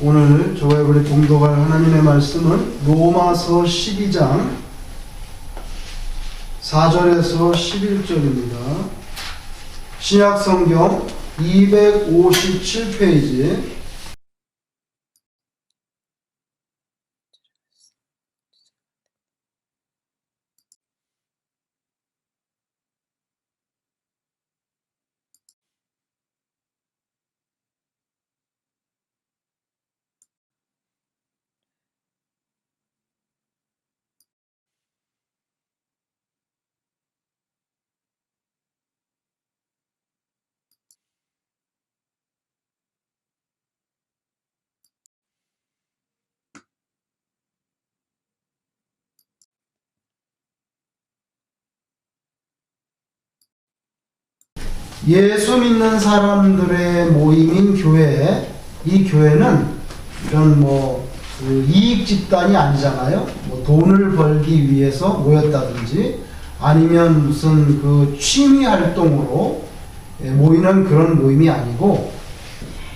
오늘 저와 우리 공독할 하나님의 말씀은 로마서 12장 4절에서 11절입니다. 신약성경 257페이지 예수 믿는 사람들의 모임인 교회, 이 교회는 이런 이익 집단이 아니잖아요. 돈을 벌기 위해서 모였다든지 아니면 무슨 취미 활동으로 모이는 그런 모임이 아니고,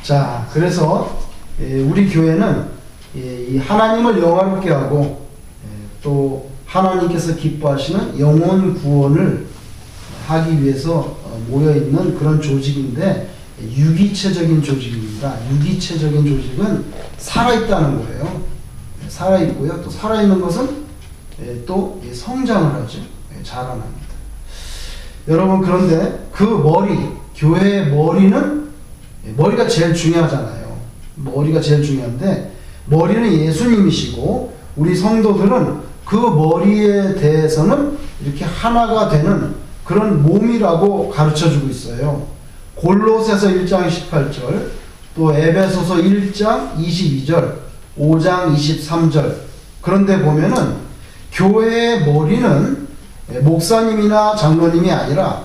자, 그래서 우리 교회는 이 하나님을 영화롭게 하고 또 하나님께서 기뻐하시는 영혼 구원을 하기 위해서 모여있는 그런 조직인데, 유기체적인 조직입니다. 유기체적인 조직은 살아있다는 거예요. 살아있고요. 또 살아있는 것은 또 성장을 하죠. 자라납니다. 여러분, 그런데 그 교회의 머리는, 머리가 제일 중요하잖아요. 머리가 제일 중요한데, 머리는 예수님이시고 우리 성도들은 그 머리에 대해서는 이렇게 하나가 되는 그런 몸이라고 가르쳐주고 있어요. 골로새서 1장 18절, 또 에베소서 1장 22절, 5장 23절. 그런데 보면은 교회의 머리는 목사님이나 장로님이 아니라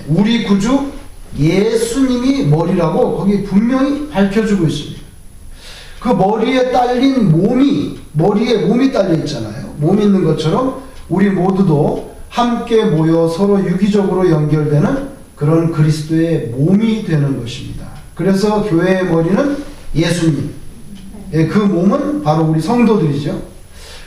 우리 구주 예수님이 머리라고 거기 분명히 밝혀주고 있습니다. 그 머리에 딸린 머리에 몸이 딸려 있잖아요. 몸이 있는 것처럼 우리 모두도 함께 모여 서로 유기적으로 연결되는 그런 그리스도의 몸이 되는 것입니다. 그래서 교회의 머리는 예수님, 그 몸은 바로 우리 성도들이죠.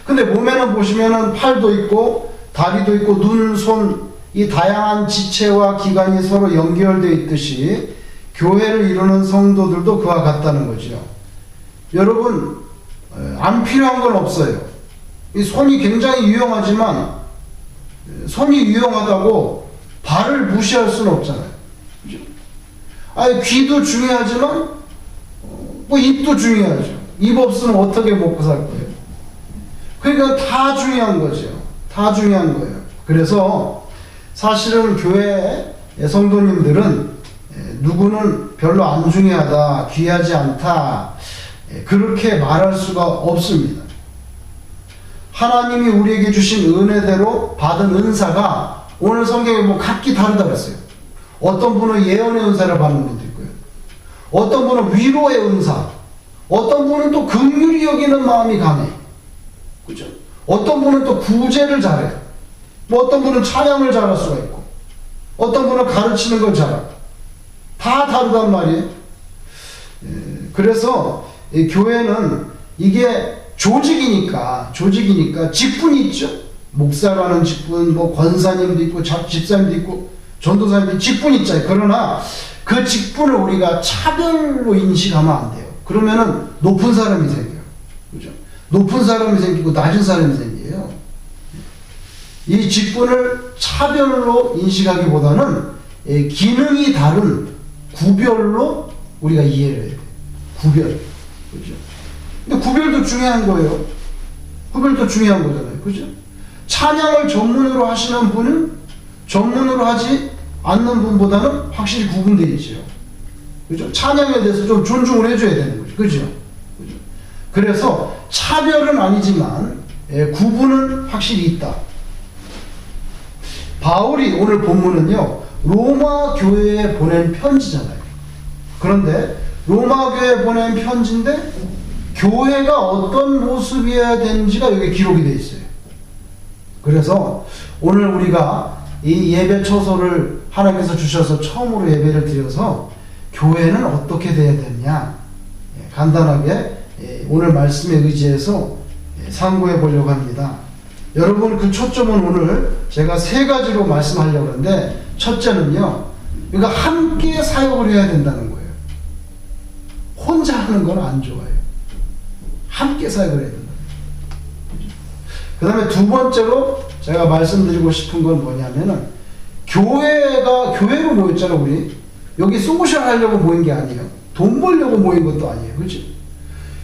근데 몸에는 보시면은 팔도 있고 다리도 있고 눈, 손, 이 다양한 지체와 기관이 서로 연결되어 있듯이 교회를 이루는 성도들도 그와 같다는 거죠. 여러분, 안 필요한 건 없어요. 이 손이 굉장히 유용하지만 손이 유용하다고 발을 무시할 수는 없잖아요. 그죠? 귀도 중요하지만 입도 중요하죠. 입 없으면 어떻게 먹고 살 거예요? 그러니까 다 중요한 거죠. 다 중요한 거예요. 그래서 사실은 교회 성도님들은 누구는 별로 안 중요하다, 귀하지 않다, 그렇게 말할 수가 없습니다. 하나님이 우리에게 주신 은혜대로 받은 은사가 오늘 성경에 각기 다르다고 했어요. 어떤 분은 예언의 은사를 받는 분도 있고요. 어떤 분은 위로의 은사, 어떤 분은 또 긍휼히 여기는 마음이 강해. 그죠? 어떤 분은 또 구제를 잘해. 어떤 분은 찬양을 잘할 수가 있고, 어떤 분은 가르치는 걸 잘하고, 다 다르단 말이에요. 그래서 교회는 이게 조직이니까 직분이 있죠. 목사라는 직분, 권사님도 있고 집사님도 있고 전도사님도 직분이 있잖아요. 그러나 그 직분을 우리가 차별로 인식하면 안 돼요. 그러면은 높은 사람이 생겨요. 그죠? 높은 사람이 생기고 낮은 사람이 생겨요. 이 직분을 차별로 인식하기보다는 기능이 다른 구별로 우리가 이해를 해야 돼요. 구별. 그죠? 근데 구별도 중요한 거예요. 구별도 중요한 거잖아요. 그죠? 찬양을 전문으로 하시는 분은 전문으로 하지 않는 분보다는 확실히 구분되어 있죠. 그죠? 찬양에 대해서 좀 존중을 해줘야 되는 거죠. 그죠? 그죠? 그래서 차별은 아니지만 구분은 확실히 있다. 바울이 오늘 본문은요, 로마 교회에 보낸 편지잖아요. 그런데 로마 교회에 보낸 편지인데 교회가 어떤 모습이어야 되는지가 여기 기록이 되어 있어요. 그래서 오늘 우리가 이 예배 초소를 하나님께서 주셔서 처음으로 예배를 드려서 교회는 어떻게 돼야 되느냐 간단하게 오늘 말씀에 의지해서 상고해 보려고 합니다. 여러분, 그 초점은 오늘 제가 세 가지로 말씀하려고 하는데, 첫째는요, 그러니까 함께 사역을 해야 된다는 거예요. 혼자 하는 건 안 좋아요. 함께 사역을 해야 된다. 그 다음에 두 번째로 제가 말씀드리고 싶은 건 뭐냐면은, 교회로 모였잖아, 우리. 여기 소셜 하려고 모인 게 아니에요. 돈 벌려고 모인 것도 아니에요. 그치?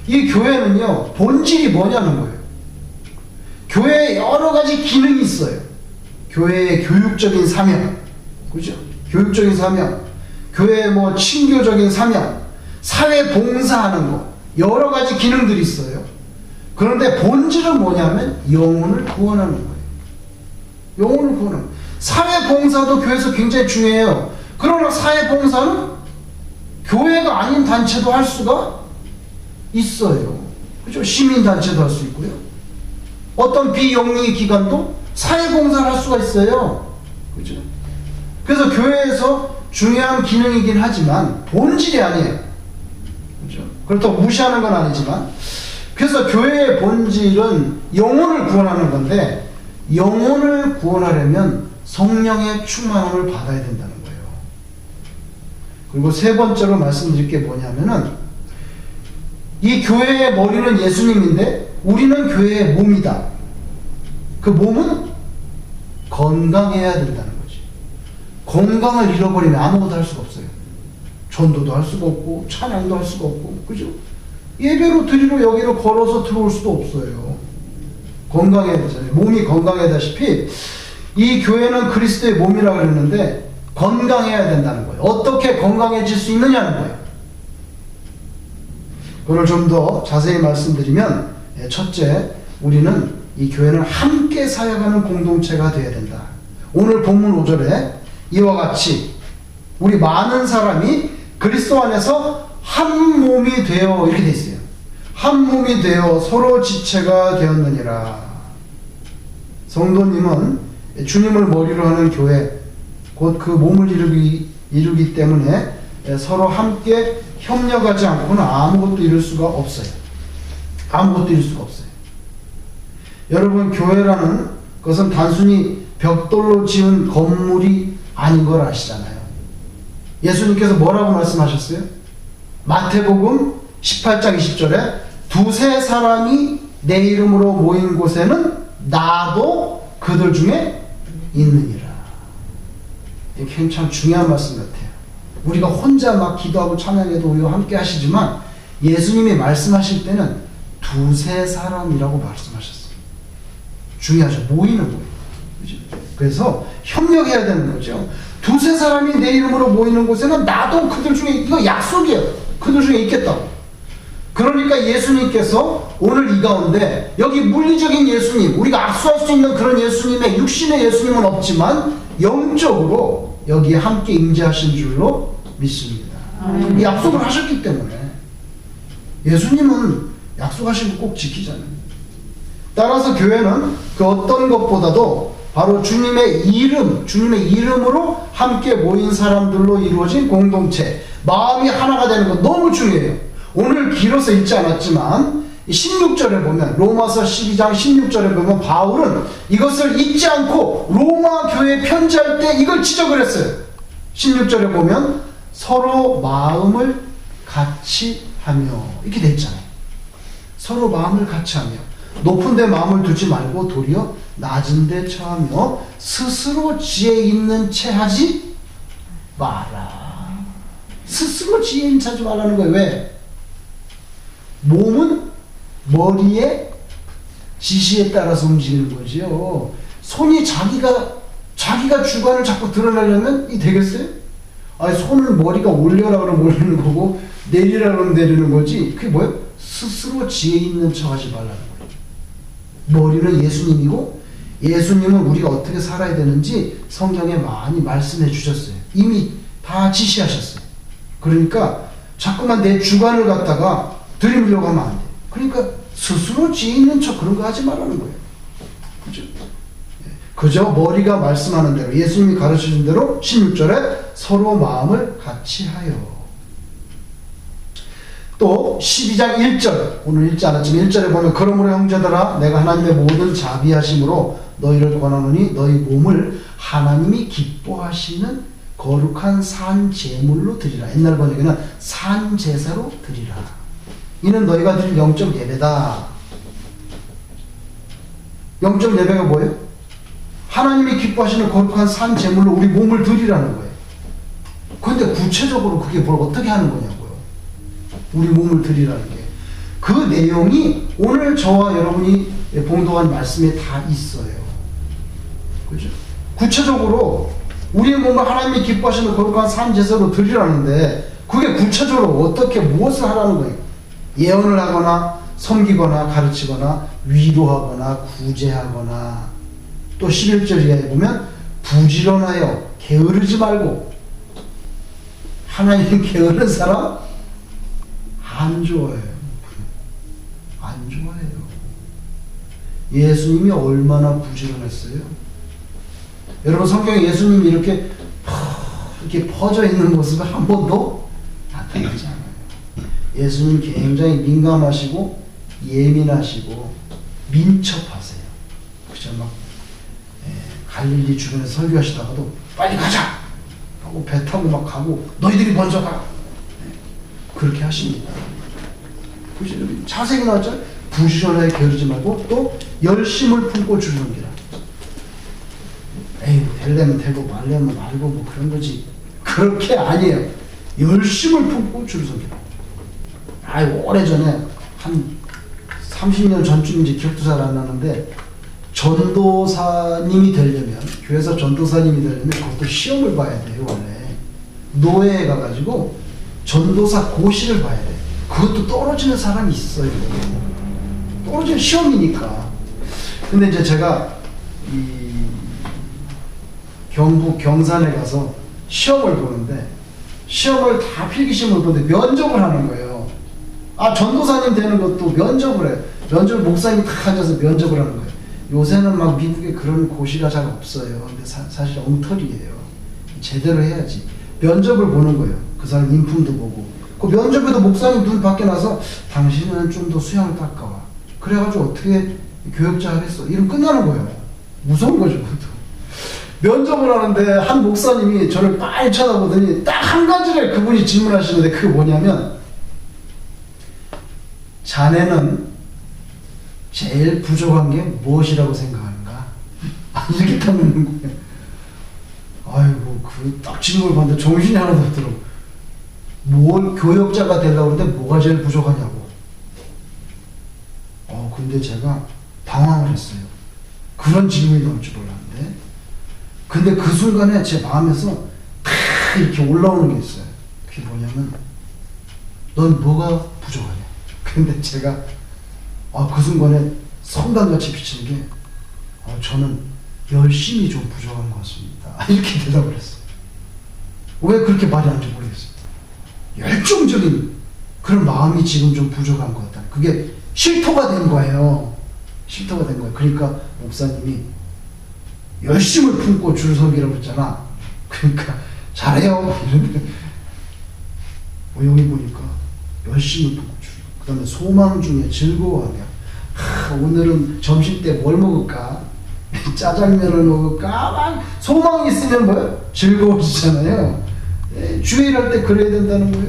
이 교회는요, 본질이 뭐냐는 거예요. 교회에 여러 가지 기능이 있어요. 교회의 교육적인 사명, 그죠? 교육적인 사명, 교회의 뭐 친교적인 사명, 사회 봉사하는 거, 여러 가지 기능들이 있어요. 그런데 본질은 뭐냐면 영혼을 구원하는 거예요. 영혼을 구원하는 거예요. 사회 봉사도 교회에서 굉장히 중요해요. 그러나 사회 봉사는 교회가 아닌 단체도 할 수가 있어요. 그죠? 시민단체도 할 수 있고요. 어떤 비영리 기관도 사회봉사를 할 수가 있어요. 그죠? 그래서 교회에서 중요한 기능이긴 하지만 본질이 아니에요. 그죠? 그렇다고 무시하는 건 아니지만, 그래서 교회의 본질은 영혼을 구원하는 건데, 영혼을 구원하려면 성령의 충만함을 받아야 된다는 거예요. 그리고 세 번째로 말씀드릴 게 뭐냐면은, 이 교회의 머리는 예수님인데 우리는 교회의 몸이다. 그 몸은 건강해야 된다는 거지. 건강을 잃어버리면 아무것도 할 수가 없어요. 전도도 할 수가 없고 찬양도 할 수가 없고, 그죠? 예배로 드리러 여기로 걸어서 들어올 수도 없어요. 건강해야 되잖아요. 몸이 건강해다시피 이 교회는 그리스도의 몸이라고 그랬는데 건강해야 된다는 거예요. 어떻게 건강해질 수 있느냐는 거예요. 오늘 좀 더 자세히 말씀드리면, 첫째, 우리는 이 교회는 함께 사역하는 공동체가 되어야 된다. 오늘 본문 5절에 이와 같이 우리 많은 사람이 그리스도 안에서 한 몸이 되어, 이렇게 돼 있어요. 한 몸이 되어 서로 지체가 되었느니라. 성도님은 주님을 머리로 하는 교회, 곧 그 몸을 이루기 때문에 서로 함께 협력하지 않고는 아무것도 이룰 수가 없어요. 아무것도 이룰 수가 없어요. 여러분, 교회라는 것은 단순히 벽돌로 지은 건물이 아닌 걸 아시잖아요. 예수님께서 뭐라고 말씀하셨어요? 마태복음 18장 20절에 두세 사람이 내 이름으로 모인 곳에는 나도 그들 중에 있느니라. 이게 참 중요한 말씀 같아요. 우리가 혼자 막 기도하고 찬양해도 우리와 함께 하시지만 예수님이 말씀하실 때는 두세 사람이라고 말씀하셨어요. 중요하죠. 모이는 거예요. 그래서 협력해야 되는 거죠. 두세 사람이 내 이름으로 모이는 곳에는 나도 그들 중에, 이거 약속이에요. 그들 중에 있겠다고. 그러니까 예수님께서 오늘 이 가운데 여기 물리적인 예수님, 우리가 악수할 수 있는 그런 예수님의 육신의 예수님은 없지만 영적으로 여기에 함께 임재하신 줄로 믿습니다. 이 약속을 하셨기 때문에 예수님은 약속하신 거 꼭 지키잖아요. 따라서 교회는 그 어떤 것보다도 바로 주님의 이름으로 함께 모인 사람들로 이루어진 공동체, 마음이 하나가 되는 건 너무 중요해요. 오늘 길어서 읽지 않았지만 16절에 보면, 로마서 12장 16절에 보면 바울은 이것을 잊지 않고 로마 교회에 편지할 때 이걸 지적을 했어요. 16절에 보면 서로 마음을 같이 하며, 이렇게 돼 있잖아요. 서로 마음을 같이 하며, 높은 데 마음을 두지 말고 도리어 낮은 데 처하며 스스로 지혜 있는 채 하지 마라. 스스로 지혜 있는 채 하지 말라는 거예요. 왜? 몸은 머리의 지시에 따라서 움직이는 거지요. 손이 자기가 주관을 자꾸 드러내려면 이 되겠어요? 아니, 손을 머리가 올려라 그러면 올리는 거고 내리라 그러면 내리는 거지. 그게 뭐예요? 스스로 지혜 있는 척 하지 말라는 거예요. 머리는 예수님이고 예수님은 우리가 어떻게 살아야 되는지 성경에 많이 말씀해 주셨어요. 이미 다 지시하셨어요. 그러니까 자꾸만 내 주관을 갖다가 들이밀려고 하면 안 돼. 그러니까 스스로 지혜 있는 척 그런 거 하지 말라는 거예요. 그죠? 그저 머리가 말씀하는 대로, 예수님이 가르치신 대로 16절에 서로 마음을 같이 하여. 또 12장 1절, 오늘 읽지 않았지만 1절에 보면 그러므로 형제들아 내가 하나님의 모든 자비하심으로 너희를 권하노니 너희 몸을 하나님이 기뻐하시는 거룩한 산 제물로 드리라. 옛날 번역에는 산 제사로 드리라. 이는 너희가 드릴 영적 예배다. 영적 예배가 뭐예요? 하나님이 기뻐하시는 거룩한 산 제물로 우리 몸을 드리라는 거예요. 그런데 구체적으로 그게 뭘 어떻게 하는 거냐고요. 우리 몸을 드리라는 게. 그 내용이 오늘 저와 여러분이 봉독한 말씀에 다 있어요. 그죠? 구체적으로 우리의 몸을 하나님이 기뻐하시는 거룩한 산 제사로 드리라는데 그게 구체적으로 어떻게 무엇을 하라는 거예요? 예언을 하거나 섬기거나 가르치거나 위로하거나 구제하거나 또 11절 이하에 보면 부지런하여 게으르지 말고. 하나님 게으른 사람 안 좋아해요. 안 좋아해요. 예수님이 얼마나 부지런했어요? 여러분 성경에 예수님이 이렇게 퍼져 있는 모습을 한 번도 나타나지 않아요. 예수님 굉장히 민감하시고 예민하시고 민첩하세요. 그죠? 막 갈릴리 주변에 설교하시다가도 빨리 가자 하고 배 타고 막 가고 너희들이 먼저 가. 그렇게 하십니다. 그죠? 자세히 나왔죠? 부지런하게 게으르지 말고 또 열심을 품고 주를 섬기라. 에이, 되려면 되고 말려면 말고 뭐 그런 거지. 그렇게 아니에요. 열심을 품고 주를 섬기라. 오래전에 한 30년 전쯤 이제 기억도 잘 안 나는데 전도사님이 되려면 교회에서 전도사님이 되려면 그것도 시험을 봐야 돼요. 원래 노예에 가가지고 전도사 고시를 봐야 돼. 그것도 떨어지는 사람이 있어요. 떨어지는 시험이니까. 근데 이제 제가 이 경북 경산에 가서 시험을 보는데 시험을 다 필기시험을 보는데 면접을 하는 거예요. 전도사님 되는 것도 면접을 해. 면접을 목사님이 탁 앉아서 면접을 하는 거예요. 요새는 막 미국에 그런 고시가 잘 없어요. 근데 사실 엉터리예요. 제대로 해야지. 면접을 보는 거예요. 그 사람 인품도 보고. 그 면접에도 목사님 눈 밖에 나서 당신은 좀 더 수양을 닦아와. 그래가지고 어떻게 교역자 하겠어. 이러면 끝나는 거예요. 무서운 거죠. 그것도. 면접을 하는데 한 목사님이 저를 빨리 쳐다보더니 딱 한 가지를 그분이 질문하시는데 그게 뭐냐면 자네는 제일 부족한 게 무엇이라고 생각하는가? 이렇게 딱 묻는 거예요. 아이고 그 딱 질문을 봤는데 정신이 하나도 없더라고. 뭘 교역자가 되려고 하는데 뭐가 제일 부족하냐고. 근데 제가 당황을 했어요. 그런 질문이 나올 줄 몰랐는데. 근데 그 순간에 제 마음에서 탁 이렇게 올라오는 게 있어요. 그게 뭐냐면 넌 뭐가 부족하냐. 근데 제가 그 순간에 성당같이 비치는 게 저는 열심히 좀 부족한 것 같습니다. 이렇게 대답을 했어요. 왜 그렇게 말이 나는지 모르겠어요. 열정적인 그런 마음이 지금 좀 부족한 것 같다. 그게 실토가 된 거예요. 실토가 된 거예요. 그러니까 목사님이 열심을 품고 줄 서기라고 했잖아. 그러니까 잘해요. 이런데 여기 보니까 열심을 품고 줄. 그 다음에 소망 중에 즐거워하며 오늘은 점심 때 뭘 먹을까? 짜장면을 먹을까? 막 소망이 있으면 뭐예요? 즐거워지잖아요. 주일할 때 그래야 된다는 거예요.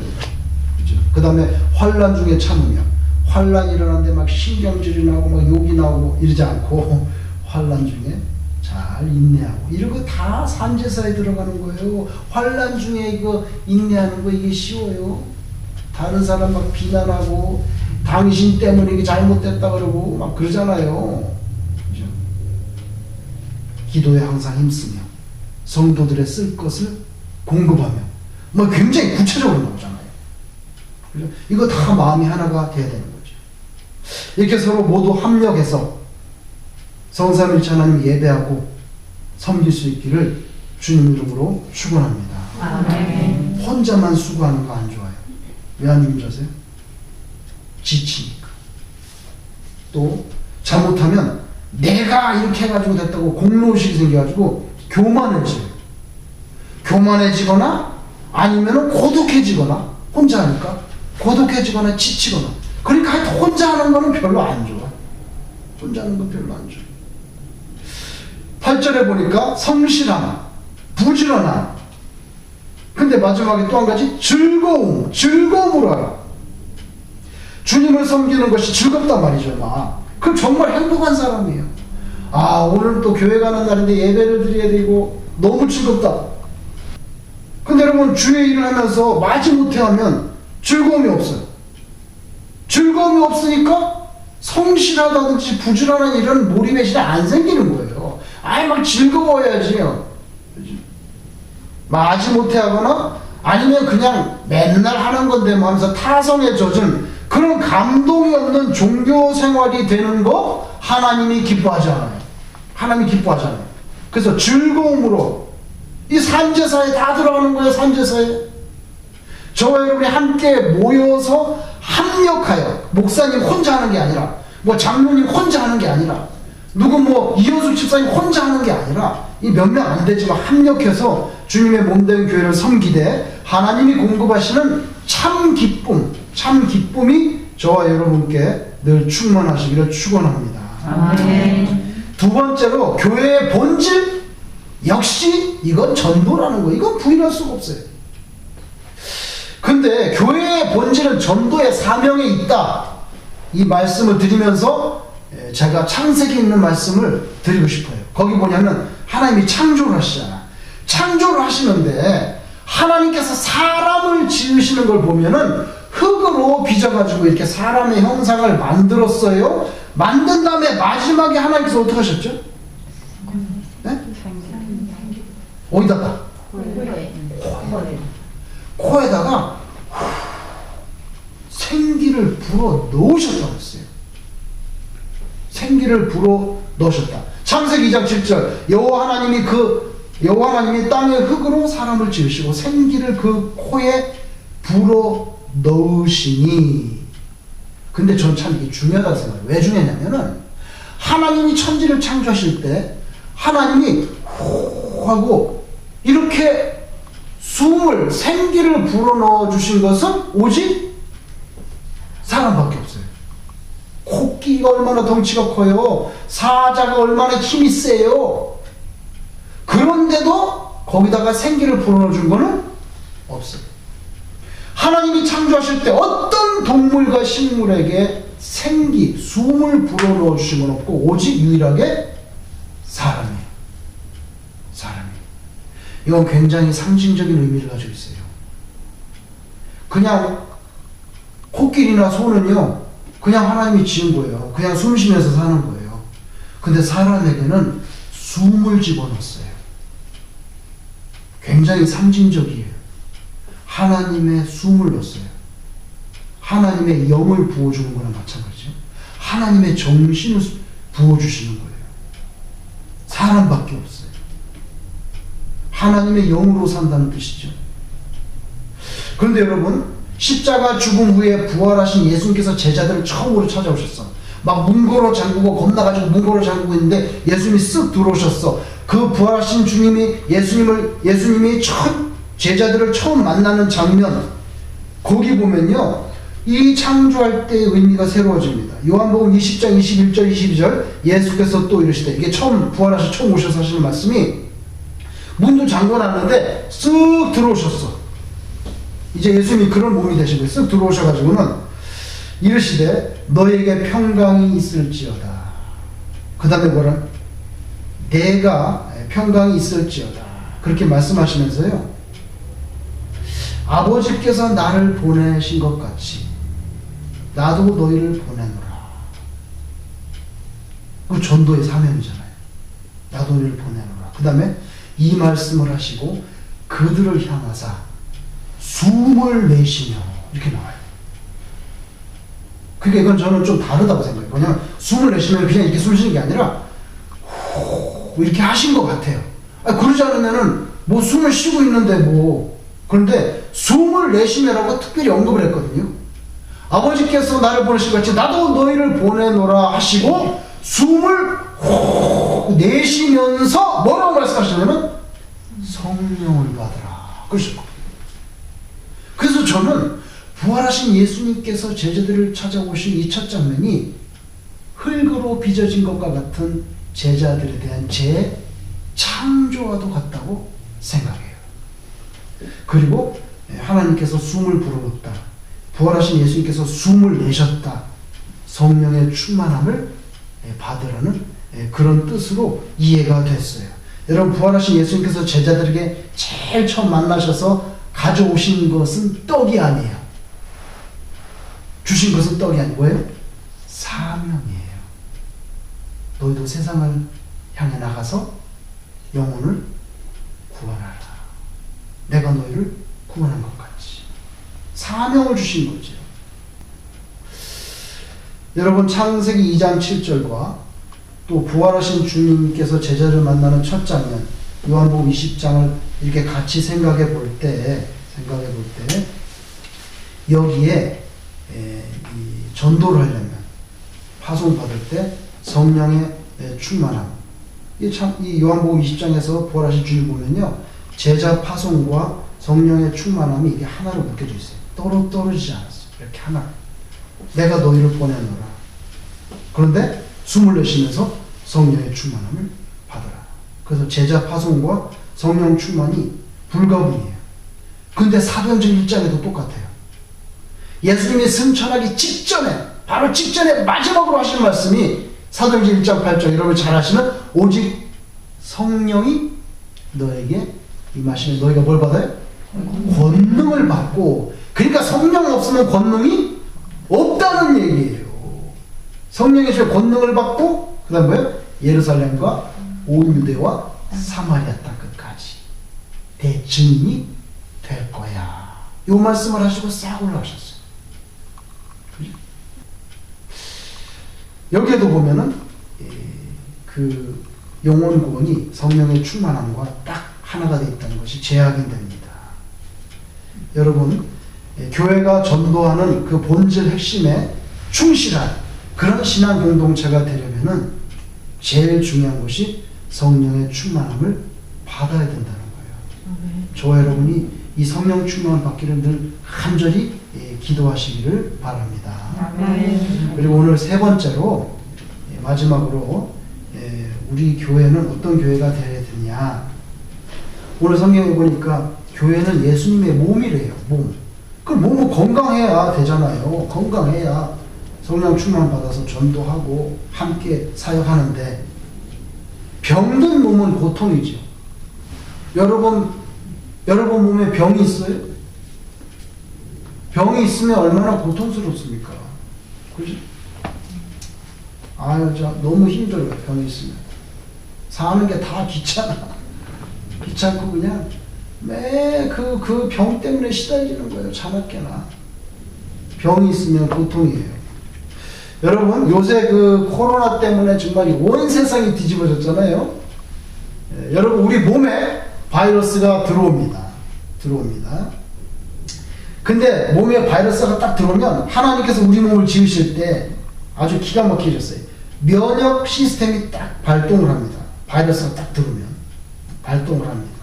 그죠? 그 다음에 환란 중에 참으며 환란이 일어나는데 막 신경질이 나고 막 욕이 나오고 이러지 않고 환란 중에 잘 인내하고 이런 거 다 산제사에 들어가는 거예요. 환란 중에 이거 인내하는 거 이게 쉬워요. 다른 사람 막 비난하고 당신 때문에 이게 잘못됐다 그러고 막 그러잖아요. 그죠? 기도에 항상 힘쓰며 성도들의 쓸 것을 공급하며 뭐 굉장히 구체적으로 나오잖아요. 그죠? 이거 다 마음이 하나가 돼야 되는 거죠. 이렇게 서로 모두 합력해서 성삼일체 하나님 예배하고 섬길 수 있기를 주님 이름으로 축원합니다. 아멘. 혼자만 수고하는 거 안 좋아요. 왜 안 좋은 줄 아세요? 지치니까. 또 잘못하면 내가 이렇게 해가지고 됐다고 공로의식이 생겨가지고 교만해져요. 교만해지거나 아니면 고독해지거나 혼자 하니까 고독해지거나 지치거나. 그러니까 하여튼 혼자 하는 거는 별로 안 좋아. 혼자 하는 건 별로 안 좋아. 8절에 보니까 성실함, 부지런함. 근데 마지막에 또 한 가지 즐거움으로 하라. 주님을 섬기는 것이 즐겁단 말이죠. 그럼 정말 행복한 사람이에요. 오늘 또 교회 가는 날인데 예배를 드려야 되고 너무 즐겁다. 근데 여러분 주의 일을 하면서 마지못해 하면 즐거움이 없어요. 즐거움이 없으니까 성실하다든지 부지런한 일은 몰입의 시대 안 생기는 거예요. 막 즐거워야지요. 마지못해 하거나 아니면 그냥 맨날 하는 건데 뭐 하면서 타성에 젖은 그런 감동이 없는 종교 생활이 되는 거 하나님이 기뻐하지 않아요. 하나님이 기뻐하지 않아요. 그래서 즐거움으로 이 산제사에 다 들어가는 거예요. 산제사에 저와 여러분이 함께 모여서 합력하여, 목사님 혼자 하는 게 아니라, 뭐 장로님 혼자 하는 게 아니라, 누구 뭐 이현숙 집사님 혼자 하는 게 아니라, 이 몇 명 안 되지만 합력해서 주님의 몸된 교회를 섬기되 하나님이 공급하시는 참 기쁨이 저와 여러분께 늘 충만하시기를 축원합니다. 두 번째로 교회의 본질, 역시 이건 전도라는 거. 이건 부인할 수가 없어요. 근데 교회의 본질은 전도의 사명에 있다. 이 말씀을 드리면서 제가 창세기 있는 말씀을 드리고 싶어요. 거기 뭐냐면 하나님이 창조를 하시잖아. 창조를 하시는데 하나님께서 사람을 지으시는 걸 보면은 흙으로 빚어가지고 이렇게 사람의 형상을 만들었어요. 만든 다음에 마지막에 하나님께서 어떻게 하셨죠? 네? 어디다가? 코에다가 생기를 불어 넣으셨다고 했어요. 생기를 불어 넣으셨다. 창세기 2장 7절 여호와 하나님이 땅의 흙으로 사람을 지으시고 생기를 그 코에 불어 넣으시니. 근데 전 참 이게 중요하다고 생각해요. 왜 중요하냐면은 하나님이 천지를 창조하실 때 하나님이 호 하고 이렇게 생기를 불어넣어 주신 것은 오직 사람밖에 없어요. 코끼리가 얼마나 덩치가 커요. 사자가 얼마나 힘이 세요. 그런데도 거기다가 생기를 불어넣어 준 거는 없어요. 하나님이 창조하실 때 어떤 동물과 식물에게 숨을 불어넣어 주신 건 없고 오직 유일하게 사람이에요. 이건 굉장히 상징적인 의미를 가지고 있어요. 그냥 코끼리나 소는요, 그냥 하나님이 지은 거예요. 그냥 숨 쉬면서 사는 거예요. 근데 사람에게는 숨을 집어넣었어요. 굉장히 상징적이에요. 하나님의 숨을 넣었어요. 하나님의 영을 부어주는 거랑 마찬가지죠. 하나님의 정신을 부어주시는 거예요. 사람밖에 없어요. 하나님의 영으로 산다는 뜻이죠. 그런데 여러분, 십자가 죽음 후에 부활하신 예수님께서 제자들을 처음으로 찾아오셨어. 막 문고로 잠그고 겁나가지고 문고로 잠그고 있는데 예수님이 쓱 들어오셨어. 그 부활하신 예수님이 제자들을 처음 만나는 장면, 거기 보면요, 이 창조할 때의 의미가 새로워집니다. 요한복음 20장 21절 22절 예수께서 또 이러시되, 이게 부활하셔서 처음 오셔서 하시는 말씀이, 문도 잠궈놨는데 쓱 들어오셨어. 이제 예수님이 그런 몸이 되신 거예요. 쓱 들어오셔가지고는 이르시되 너에게 평강이 있을지어다. 그 다음에 뭐라? 내가 평강이 있을지어다. 그렇게 말씀하시면서요, 아버지께서 나를 보내신 것 같이 나도 너희를 보내노라. 그 전도의 사명이잖아요. 나도 너희를 보내노라. 그 다음에 이 말씀을 하시고 그들을 향하사 숨을 내쉬며, 이렇게 나와요. 그러니까 이건 저는 좀 다르다고 생각해요. 그냥 숨을 내쉬면 그냥 이렇게 숨 쉬는 게 아니라 이렇게 하신 것 같아요. 그러지 않으면은 뭐 숨을 쉬고 있는데 뭐. 그런데 숨을 내쉬며라고 특별히 언급을 했거든요. 아버지께서 나를 보내신 것 같이 나도 너희를 보내노라 하시고 숨을 내쉬면서 뭐라고 말씀하시냐면 성령을 받으라 그러셨거든요. 그래서 저는 부활하신 예수님께서 제자들을 찾아오신 이 첫 장면이 흙으로 빚어진 것과 같은 제자들에 대한 재창조와도 같다고 생각해요. 그리고 하나님께서 숨을 불어넣었다. 부활하신 예수님께서 숨을 내셨다. 성령의 충만함을 받으라는 그런 뜻으로 이해가 됐어요. 여러분, 부활하신 예수님께서 제자들에게 제일 처음 만나셔서 가져오신 것은 떡이 아니에요. 주신 것은 떡이 아니고 뭐예요? 사명이에요. 너희도 세상을 향해 나가서 영혼을 구원하라. 내가 너희를 구원한 것 같이. 사명을 주신 거죠. 여러분, 창세기 2장 7절과 또 부활하신 주님께서 제자를 만나는 첫 장면, 요한복음 20장을 이렇게 같이 생각해 볼 때 여기에 이 전도를 하려면, 파송받을 때 성령의 충만함, 이 요한복음 20장에서 부활하신 주님 보면요, 제자 파송과 성령의 충만함이 이게 하나로 묶여져 있어요. 떨어지지 않았어요. 이렇게 하나. 내가 너희를 보내노라. 그런데 숨을 내쉬면서 성령의 충만함을 받으라. 그래서 제자 파송과 성령 충만이 불가분이에요. 근데 사도행전 1장에도 똑같아요. 예수님이 승천하기 직전에, 바로 직전에 마지막으로 하시는 말씀이 사도행전 1장 8절, 여러분 잘 아시는 오직 성령이 너에게 임하시면 너희가 뭘 받아요? 권능을 받고. 그러니까 성령 없으면 권능이 없다는 얘기예요. 성령의 주에 권능을 받고, 그 다음 뭐예요? 예루살렘과 온 유대와 사마리아 땅 끝까지 대증인이 될 거야. 이 말씀을 하시고 싹 올라가셨어요. 그죠? 여기에도 보면은 그 영혼 구원이 성령의 충만함과 딱 하나가 되어 있다는 것이 재확인됩니다. 여러분, 교회가 전도하는 그 본질 핵심에 충실한 그런 신앙 공동체가 되려면은 제일 중요한 것이 성령의 충만함을 받아야 된다는 거예요. 저와 여러분이 이 성령 충만을 받기를 늘 간절히 기도하시기를 바랍니다. 그리고 오늘 세 번째로, 마지막으로 우리 교회는 어떤 교회가 되어야 되냐. 오늘 성경에 보니까 교회는 예수님의 몸이래요. 몸. 그 몸은 건강해야 되잖아요. 건강해야 성령 충만 받아서 전도하고 함께 사역하는데, 병든 몸은 고통이죠. 여러분 몸에 병이 있어요? 병이 있으면 얼마나 고통스럽습니까? 그죠? 아유, 너무 힘들어요. 병이 있으면. 사는 게 다 귀찮고 그냥 매 그 병 때문에 시달리는 거예요. 자나깨나. 병이 있으면 고통이에요. 여러분, 요새 그 코로나 때문에 정말 온 세상이 뒤집어졌잖아요. 여러분, 우리 몸에 바이러스가 들어옵니다. 근데 몸에 바이러스가 딱 들어오면 하나님께서 우리 몸을 지으실 때 아주 기가 막히게 졌어요. 면역 시스템이 딱 발동을 합니다. 바이러스가 딱 들어오면 발동을 합니다.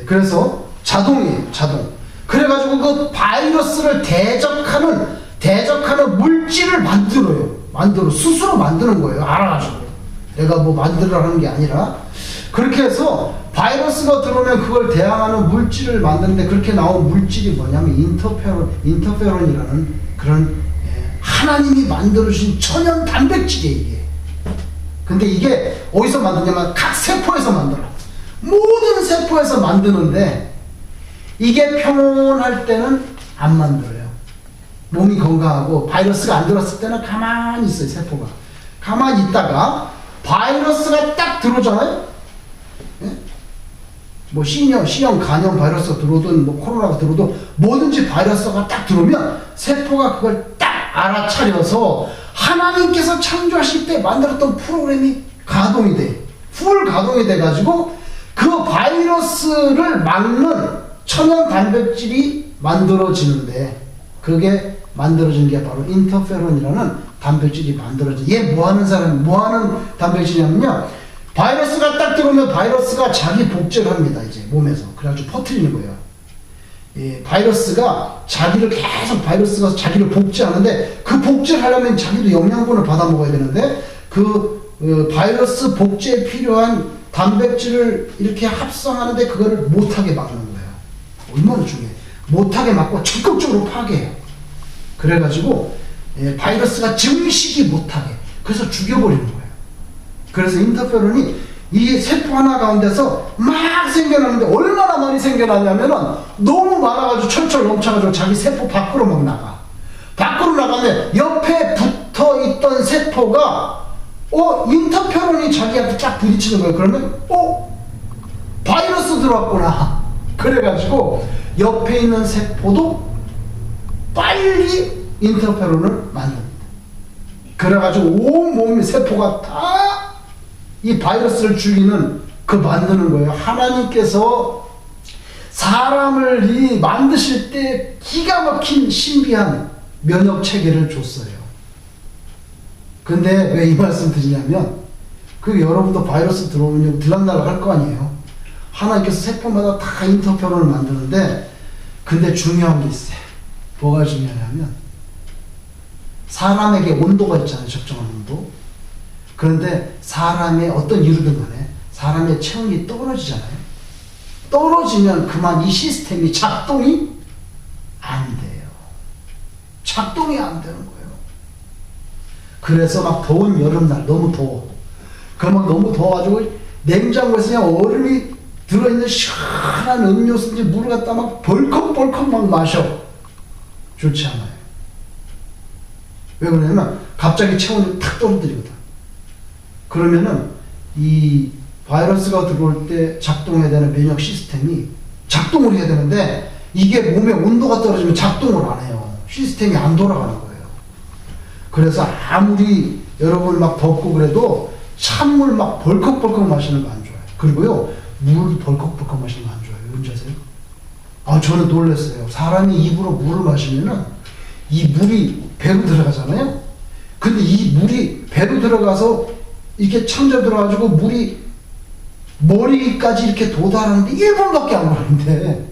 그래서 자동이에요. 자동. 그래가지고 그 바이러스를 대적하는 물질을 만들어요. 스스로 만드는 거예요. 알아가지고. 내가 뭐 만들으라는 게 아니라. 그렇게 해서 바이러스가 들어오면 그걸 대항하는 물질을 만드는데, 그렇게 나온 물질이 뭐냐면 인터페론이라는 그런 하나님이 만들어주신 천연 단백질이에요, 이게. 근데 이게 어디서 만드냐면 각 세포에서 만들어요. 모든 세포에서 만드는데, 이게 평온할 때는 안 만들어요. 몸이 건강하고 바이러스가 안 들어왔을 때는 가만히 있어요. 세포가 가만히 있다가 바이러스가 딱 들어오잖아요. 예? 뭐 C형 간염 바이러스가 들어오든 뭐 코로나가 들어오든 뭐든지 바이러스가 딱 들어오면 세포가 그걸 딱 알아차려서 하나님께서 창조하실 때 만들었던 프로그램이 가동이 돼. 풀 가동이 돼가지고 그 바이러스를 막는 천연 단백질이 만들어지는데, 그게 만들어진 게 바로 인터페론이라는 단백질이 만들어져. 얘 뭐 하는 단백질이냐면요, 바이러스가 딱 들어오면 바이러스가 자기 복제를 합니다. 이제 몸에서. 그래가지고 퍼뜨리는 거예요. 바이러스가 바이러스가 자기를 복제하는데, 그 복제를 하려면 자기도 영양분을 받아 먹어야 되는데, 바이러스 복제에 필요한 단백질을 이렇게 합성하는데 그거를 못하게 막는 거예요. 얼마나 중요해. 못하게 막고 적극적으로 파괴해요. 그래가지고 바이러스가 증식이 못하게, 그래서 죽여버리는 거예요. 그래서 인터페론이 이 세포 하나 가운데서 막 생겨나는데, 얼마나 많이 생겨나냐면은 너무 많아가지고 철철 넘쳐가지고 자기 세포 밖으로 막 나가. 밖으로 나가면 옆에 붙어 있던 세포가 인터페론이 자기한테 쫙 부딪히는 거예요. 그러면 바이러스 들어왔구나. 그래가지고 옆에 있는 세포도 빨리 인터페론을 만듭니다. 그래가지고 온 몸의 세포가 다 이 바이러스를 죽이는 만드는 거예요. 하나님께서 사람을 만드실 때 기가 막힌 신비한 면역 체계를 줬어요. 근데 왜 이 말씀 드리냐면, 여러분도 바이러스 들어오면 들락날락 할 거 아니에요. 하나님께서 세포마다 다 인터페론을 만드는데, 근데 중요한 게 있어요. 뭐가 중요하냐면, 사람에게 온도가 있잖아요. 적정한 온도. 그런데 사람의 어떤 이유든 간에 사람의 체온이 떨어지잖아요. 떨어지면 그만 이 시스템이 작동이 안 돼요. 작동이 안 되는 거예요. 그래서 막 더운 여름날 너무 더워. 그러면 너무 더워가지고 냉장고에서 그냥 얼음이 들어있는 시원한 음료수인지 물을 갖다 막 벌컥벌컥 막 마셔. 좋지 않아요. 왜 그러냐면 갑자기 체온이 탁 떨어뜨리거든. 그러면은 이 바이러스가 들어올 때 작동해야 되는 면역 시스템이 작동을 해야 되는데, 이게 몸의 온도가 떨어지면 작동을 안 해요. 시스템이 안 돌아가는 거예요. 그래서 아무리 여러분 막 덥고 그래도 찬물 막 벌컥벌컥 마시는 거 안 좋아요. 그리고요, 물 벌컥벌컥 마시는 거 안 좋아요. 왠지 아세요? 저는 놀랐어요. 사람이 입으로 물을 마시면은 이 물이 배로 들어가잖아요. 근데 이 물이 배로 들어가서 이렇게 참져 들어가지고 물이 머리까지 이렇게 도달하는데 1분밖에 안 걸리는데,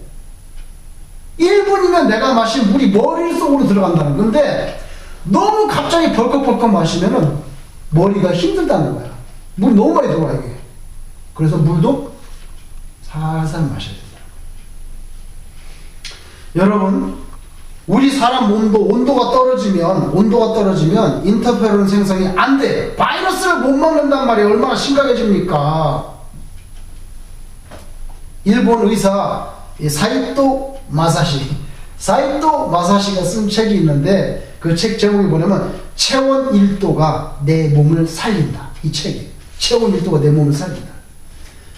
1분이면 내가 마신 물이 머리 속으로 들어간다는 건데, 너무 갑자기 벌컥벌컥 마시면은 머리가 힘들다는 거야. 물 너무 많이 들어와, 이게. 그래서 물도 살살 마셔야 된다. 여러분, 우리 사람 몸도 온도가 떨어지면 인터페론 생성이 안 돼. 바이러스를 못 막는단 말이에요. 얼마나 심각해집니까? 일본 의사 사이토 마사시가 쓴 책이 있는데, 그 책 제목이 뭐냐면 체온 1도가 내 몸을 살린다. 이 책이 체온 1도가 내 몸을 살린다.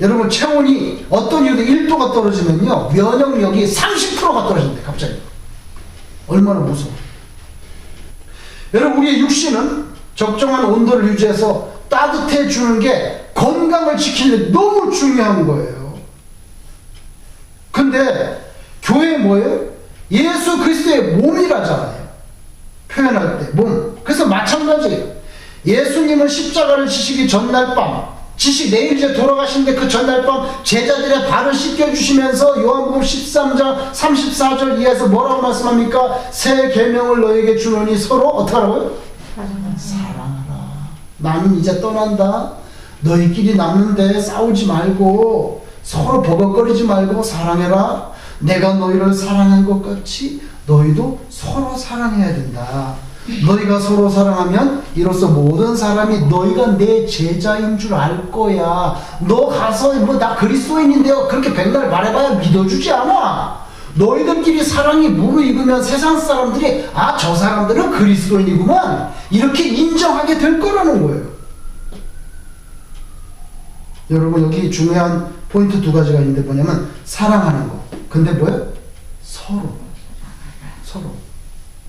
여러분, 체온이 어떤 이유로 1도가 떨어지면요, 면역력이 30%가 떨어진대. 갑자기. 얼마나 무서워. 여러분, 우리의 육신은 적정한 온도를 유지해서 따뜻해 주는 게 건강을 지키는 데 너무 중요한 거예요. 근데 교회 뭐예요? 예수 그리스도의 몸이라잖아요. 표현할 때 몸. 그래서 마찬가지예요. 예수님은 십자가를 지시기 전날 밤, 내일 이제 돌아가시는데 그 전날 밤 제자들의 발을 씻겨주시면서 요한복음 13장 34절 이하에서 뭐라고 말씀합니까? 새 계명을 너에게 주노니 서로 어떡하라고요? 사랑하라. 나는 이제 떠난다. 너희끼리 남는데 싸우지 말고 서로 버벅거리지 말고 사랑해라. 내가 너희를 사랑한 것 같이 너희도 서로 사랑해야 된다. 너희가 서로 사랑하면 이로써 모든 사람이 너희가 내 제자인 줄 알 거야. 너 가서 나 그리스도인인데요, 그렇게 백날 말해봐야 믿어주지 않아. 너희들끼리 사랑이 무르익으면 세상 사람들이 저 사람들은 그리스도인이구만, 이렇게 인정하게 될 거라는 거예요. 여러분, 여기 중요한 포인트 2가지가 있는데 뭐냐면 사랑하는 거. 근데 뭐예요? 서로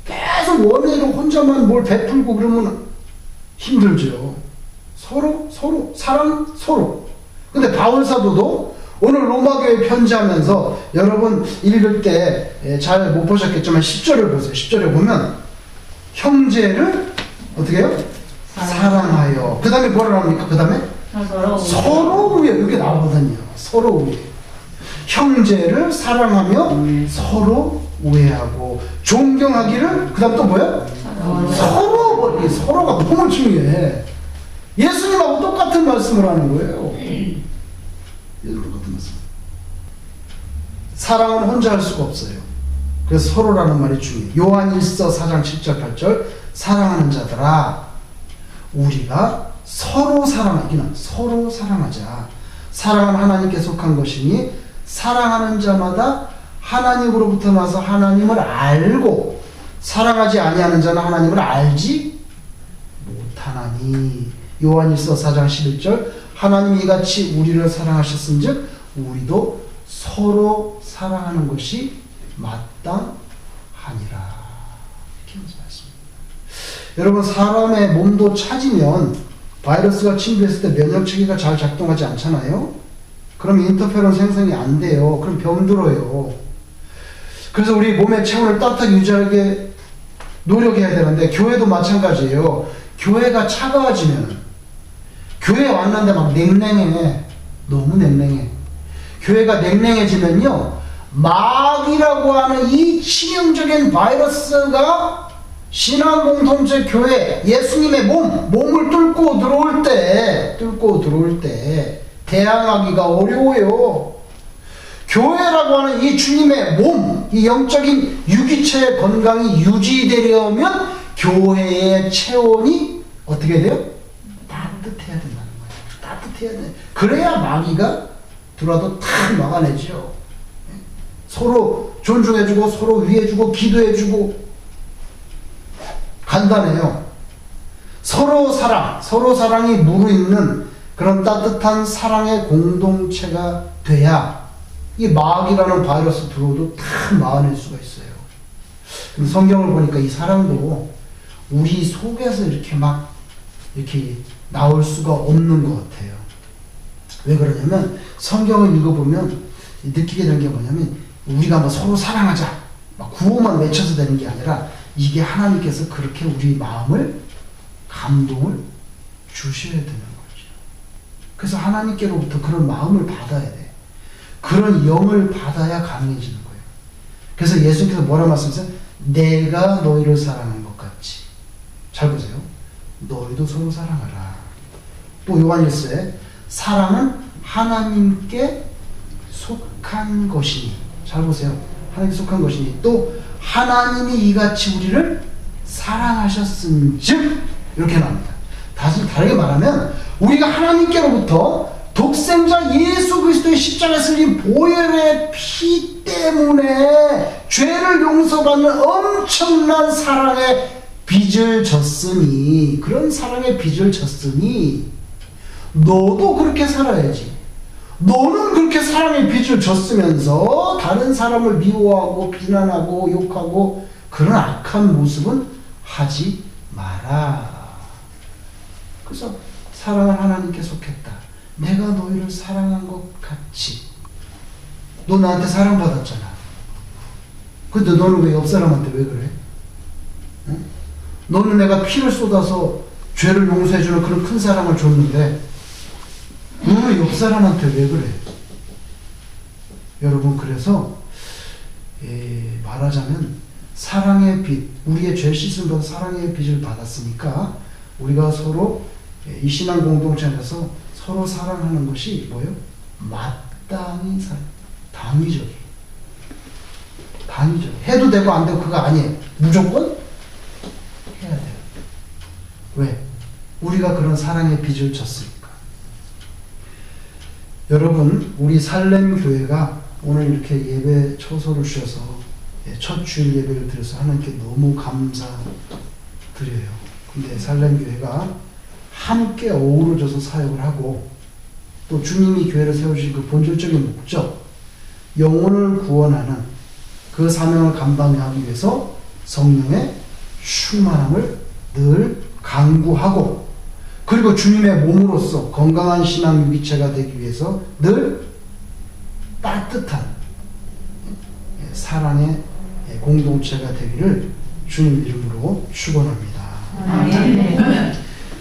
계속 원해로 혼자만 뭘 베풀고 그러면 힘들죠. 서로 사랑 서로. 근데 바울 사도도 오늘 로마교회 편지하면서 여러분 읽을 때 잘 못 보셨겠지만 10절을 보세요. 10절에 보면 형제를 어떻게 해요? 사랑하여. 그 다음에 뭐라 합니까? 그 다음에 서로 위해. 이렇게 나오거든요. 서로 위해. 형제를 사랑하며 서로 우애하고 존경하기를 그 다음 또 뭐야? 서로가 너무 중요해. 예수님하고 똑같은 말씀을 하는 거예요. 예수님 똑같은 말씀. 사랑은 혼자 할 수가 없어요. 그래서 서로라는 말이 중요해요. 요한 1서 4장 7절 8절 사랑하는 자들아 우리가 서로 사랑하자. 사랑은 하나님께 속한 것이니 사랑하는 자마다 하나님으로부터 나서 하나님을 알고 사랑하지 아니하는 자는 하나님을 알지 못하나니. 요한일서 4장 11절 하나님이 이같이 우리를 사랑하셨은즉 우리도 서로 사랑하는 것이 마땅하니라. 이렇게 말씀입니다. 여러분 사람의 몸도 차지면 바이러스가 침투했을 때 면역체계가 잘 작동하지 않잖아요. 그럼 인터페론 생성이 안 돼요. 그럼 병들어요. 그래서 우리 몸의 체온을 따뜻하게 유지하게 노력해야 되는데 교회도 마찬가지예요. 교회가 차가워지면 교회에 왔는데 막 냉랭해. 너무 냉랭해. 교회가 냉랭해지면요 마귀라고 하는 이 치명적인 바이러스가 신앙 공동체 교회 예수님의 몸을 뚫고 들어올 때 대항하기가 어려워요. 교회라고 하는 이 주님의 몸, 이 영적인 유기체의 건강이 유지되려면 교회의 체온이 어떻게 돼요? 따뜻해야 된다는 거예요. 따뜻해야 돼. 그래야 마귀가 들어와도 탁 막아내죠. 서로 존중해주고 서로 위해주고 기도해주고 간단해요. 서로 사랑이 무르익는 그런 따뜻한 사랑의 공동체가 돼야 이 마귀라는 바이러스 들어오도 다 막아낼 수가 있어요. 근데 성경을 보니까 이 사랑도 우리 속에서 이렇게 나올 수가 없는 것 같아요. 왜 그러냐면 성경을 읽어보면 느끼게 되는 게 뭐냐면 우리가 서로 사랑하자 구호만 외쳐서 되는 게 아니라 이게 하나님께서 그렇게 우리 마음을 감동을 주셔야 되는 거죠. 그래서 하나님께로부터 그런 마음을 받아야 돼. 그런 영을 받아야 가능해지는 거예요. 그래서 예수님께서 뭐라 말씀하세요? 내가 너희를 사랑한 것 같이. 잘 보세요. 너희도 서로 사랑하라. 또 요한일서에 사랑은 하나님께 속한 것이니. 잘 보세요. 하나님께 속한 것이니. 또 하나님이 이같이 우리를 사랑하셨은즉 이렇게 나옵니다. 다르게 말하면 우리가 하나님께로부터 독생자 예수 그리스도의 십자가에 쓸린 보혈의 피 때문에 죄를 용서받는 엄청난 사랑의 빚을 졌으니 그런 사랑의 빚을 졌으니 너도 그렇게 살아야지. 너는 그렇게 사랑의 빚을 졌으면서 다른 사람을 미워하고 비난하고 욕하고 그런 악한 모습은 하지 마라. 그래서 사랑은 하나님께 속했다. 내가 너희를 사랑한 것 같이. 너 나한테 사랑받았잖아. 근데 너는 왜 옆 사람한테 왜 그래? 응? 너는 내가 피를 쏟아서 죄를 용서해주는 그런 큰 사랑을 줬는데 너는 옆 사람한테 왜 그래? 여러분 그래서 말하자면 사랑의 빚, 우리의 죄 씻음으로 사랑의 빚을 받았으니까 우리가 서로 이 신앙 공동체 안에서 서로 사랑하는 것이 뭐예요? 마땅히 당위적이에요. 해도 되고 안 되고 그거 아니에요. 무조건 해야 돼요. 왜? 우리가 그런 사랑의 빚을 졌으니까. 여러분 우리 살렘교회가 오늘 이렇게 예배 처소를 주셔서 첫 주일 예배를 드려서 하나님께 너무 감사드려요. 근데 살렘교회가 함께 어우러져서 사역을 하고 또 주님이 교회를 세우신 그 본질적인 목적 영혼을 구원하는 그 사명을 감당하기 위해서 성령의 충만함을 늘 강구하고 그리고 주님의 몸으로서 건강한 신앙 유기체가 되기 위해서 늘 따뜻한 사랑의 공동체가 되기를 주님 이름으로 축원합니다.